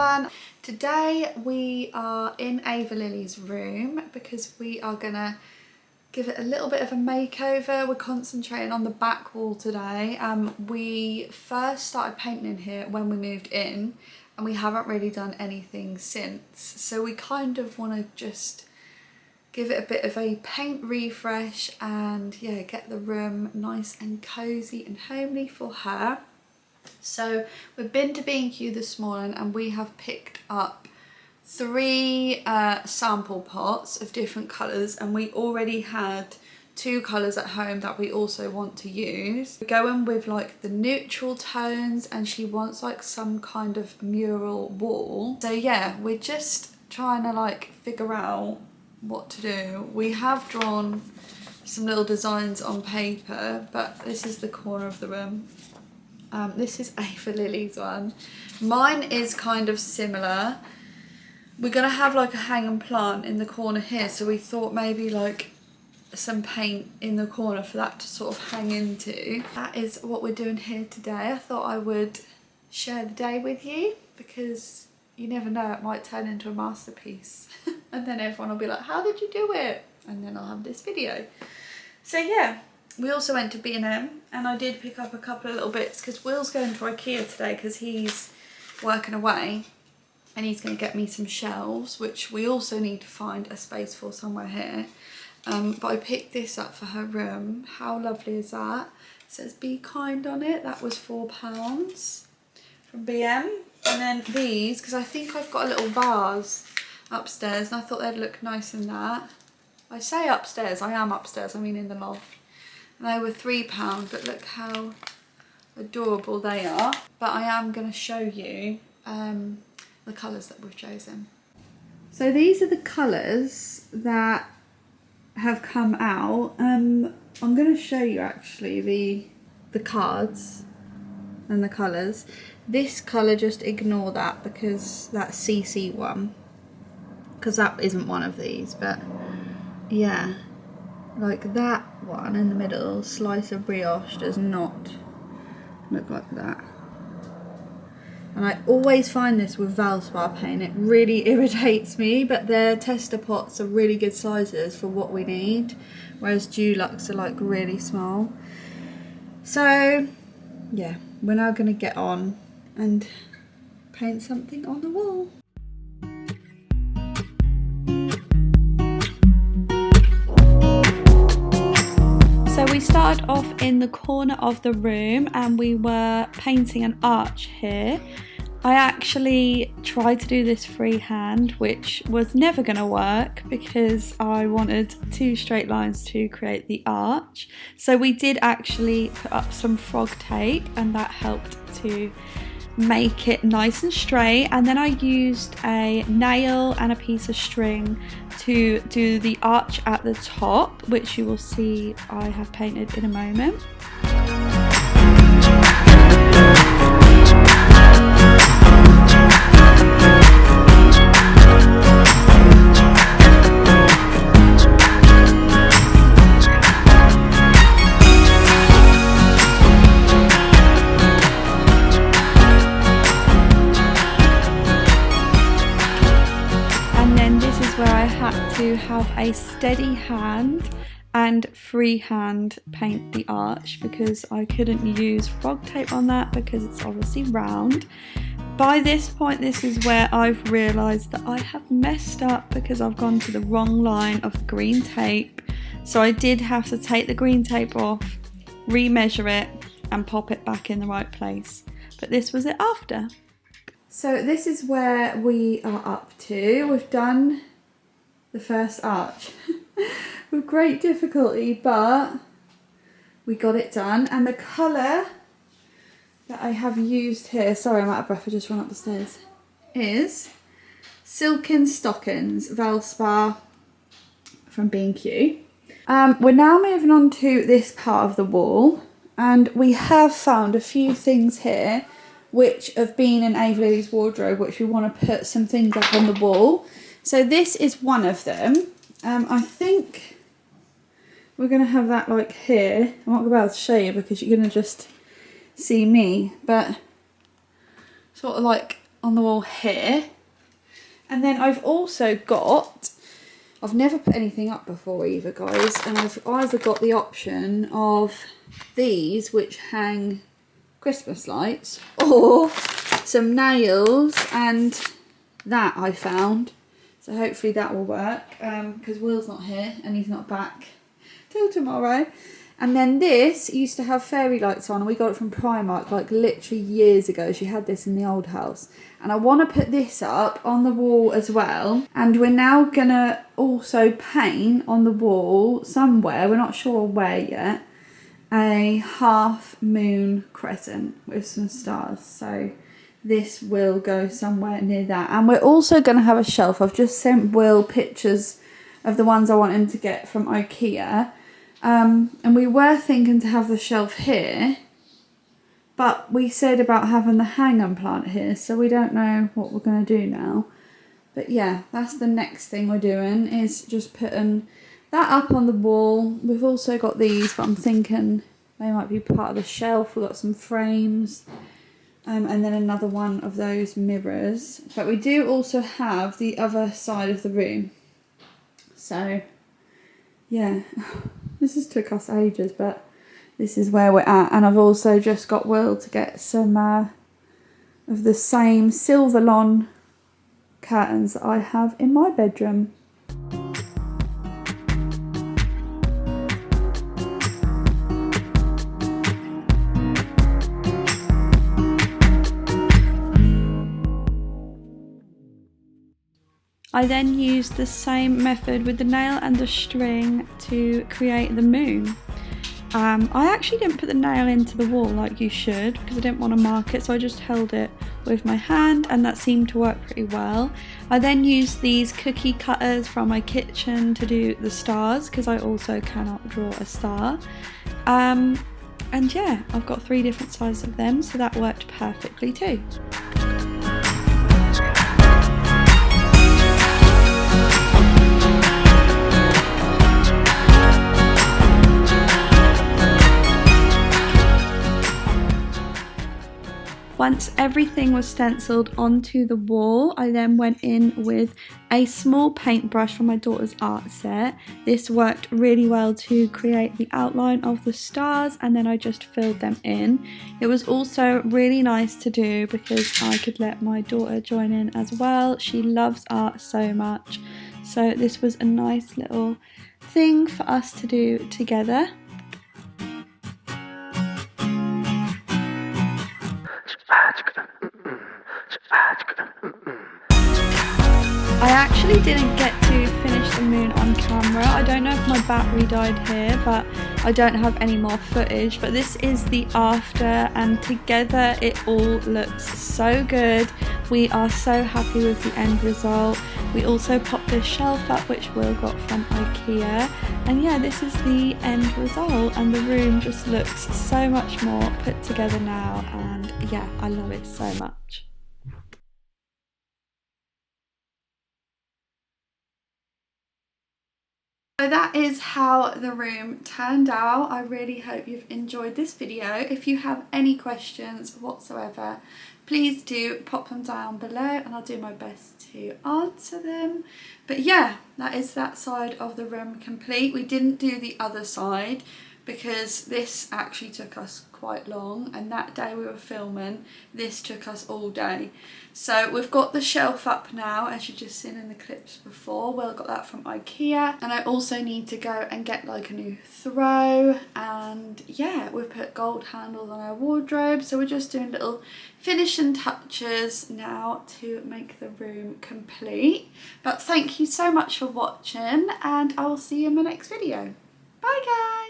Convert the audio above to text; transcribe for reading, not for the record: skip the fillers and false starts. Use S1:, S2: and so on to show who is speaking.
S1: everyone. Today we are in Ava Lily's room because we are gonna give it a little bit of a makeover. We're concentrating on the back wall today. We first started painting in here when we moved in and we haven't really done anything since. So we kind of want to just give it a bit of a paint refresh and yeah, get the room nice and cozy and homely for her. So we've been to B&Q this morning and we have picked up 3 sample pots of different colours, and we already had 2 colours at home that we also want to use. We're going with like the neutral tones and she wants like some kind of mural wall. So yeah, we're just trying to like figure out what to do. We have drawn some little designs on paper, but this is the corner of the room. This is Ava Lily's one. Mine is kind of similar. We're gonna have like a hanging plant in the corner here, so we thought maybe like some paint in the corner for that to sort of hang into. That is what we're doing here today. I thought I would share the day with you because you never know, it might turn into a masterpiece. And then everyone will be like, how did you do it? And then I'll have this video. So yeah. We also went to B&M and I did pick up a couple of little bits because Will's going to IKEA today because he's working away and he's going to get me some shelves, which we also need to find a space for somewhere here. But I picked this up for her room. How lovely is that? It says be kind on it. That was £4 from B&M. And then these, because I think I've got a little vase upstairs and I thought they'd look nice in that. I say upstairs, I am upstairs, I mean in the loft. They were £3, but look how adorable they are. But I am going to show you the colours that we've chosen. So these are the colours that have come out. I'm going to show you actually the cards and the colours. This colour, just ignore that because that's CC one. Because that isn't one of these, but yeah. Like that one in the middle, slice of brioche, does not look like that. And I always find this with Valspar paint, it really irritates me, but their tester pots are really good sizes for what we need, whereas Dulux are like really small. So yeah, we're now going to get on and paint something on the wall. So we started off in the corner of the room and we were painting an arch here. I actually tried to do this freehand, which was never going to work because I wanted 2 straight lines to create the arch. So we did actually put up some frog tape and that helped to make it nice and straight, and then I used a nail and a piece of string to do the arch at the top, which you will see I have painted in a moment. To have a steady hand and freehand paint the arch because I couldn't use frog tape on that because it's obviously round. By this point, this is where I've realised that I have messed up because I've gone to the wrong line of green tape. So I did have to take the green tape off, remeasure it and pop it back in the right place. But this was it after. So this is where we are up to. We've done the first arch with great difficulty, but we got it done. And the colour that I have used here, sorry I'm out of breath, I just run up the stairs, is Silken Stockings, Valspar from B&Q. We're now moving on to this part of the wall, and we have found a few things here which have been in Ava Lily's wardrobe, which we want to put some things up on the wall. So this is one of them. I think we're going to have that like here. I won't be able to show you because you're going to just see me, but sort of like on the wall here. And then I've also got, I've never put anything up before either, guys, and I've either got the option of these which hang Christmas lights, or some nails, and that I found. So hopefully that will work, because Will's not here and he's not back till tomorrow. And then this used to have fairy lights on, and we got it from Primark like literally years ago. She had this in the old house. And I want to put this up on the wall as well. And we're now going to also paint on the wall somewhere, we're not sure where yet, a half moon crescent with some stars. So this will go somewhere near that. And we're also going to have a shelf. I've just sent Will pictures of the ones I want him to get from IKEA. And we were thinking to have the shelf here, but we said about having the hang-on plant here, so we don't know what we're going to do now. But yeah, that's the next thing we're doing, is just putting that up on the wall. We've also got these, but I'm thinking they might be part of the shelf. We've got some frames, and then another one of those mirrors. But we do also have the other side of the room. So yeah, this has took us ages, but this is where we're at. And I've also just got Will to get some of the same silver lawn curtains that I have in my bedroom. I then used the same method with the nail and the string to create the moon. I actually didn't put the nail into the wall like you should, because I didn't want to mark it, so I just held it with my hand, and that seemed to work pretty well. I then used these cookie cutters from my kitchen to do the stars, because I also cannot draw a star. And yeah, I've got 3 different sizes of them, so that worked perfectly too. Once everything was stenciled onto the wall, I then went in with a small paintbrush from my daughter's art set. This worked really well to create the outline of the stars, and then I just filled them in. It was also really nice to do because I could let my daughter join in as well. She loves art so much. So this was a nice little thing for us to do together. I actually didn't get to finish the moon on camera. I don't know if my battery died here, but I don't have any more footage. But this is the after, and together it all looks so good. We are so happy with the end result. We also popped this shelf up, which Will got from IKEA. And yeah, this is the end result, and the room just looks so much more put together now, and yeah, I love it so much. So that is how the room turned out. I really hope you've enjoyed this video. If you have any questions whatsoever, please do pop them down below and I'll do my best to answer them. But yeah, that is that side of the room complete. We didn't do the other side because this actually took us quite long, and that day we were filming, this took us all day. So we've got the shelf up now, as you just seen in the clips before. Will got that from IKEA, and I also need to go and get like a new throw, and yeah, we've put gold handles on our wardrobe, so we're just doing little finishing touches now to make the room complete. But thank you so much for watching, and I will see you in my next video. Bye guys!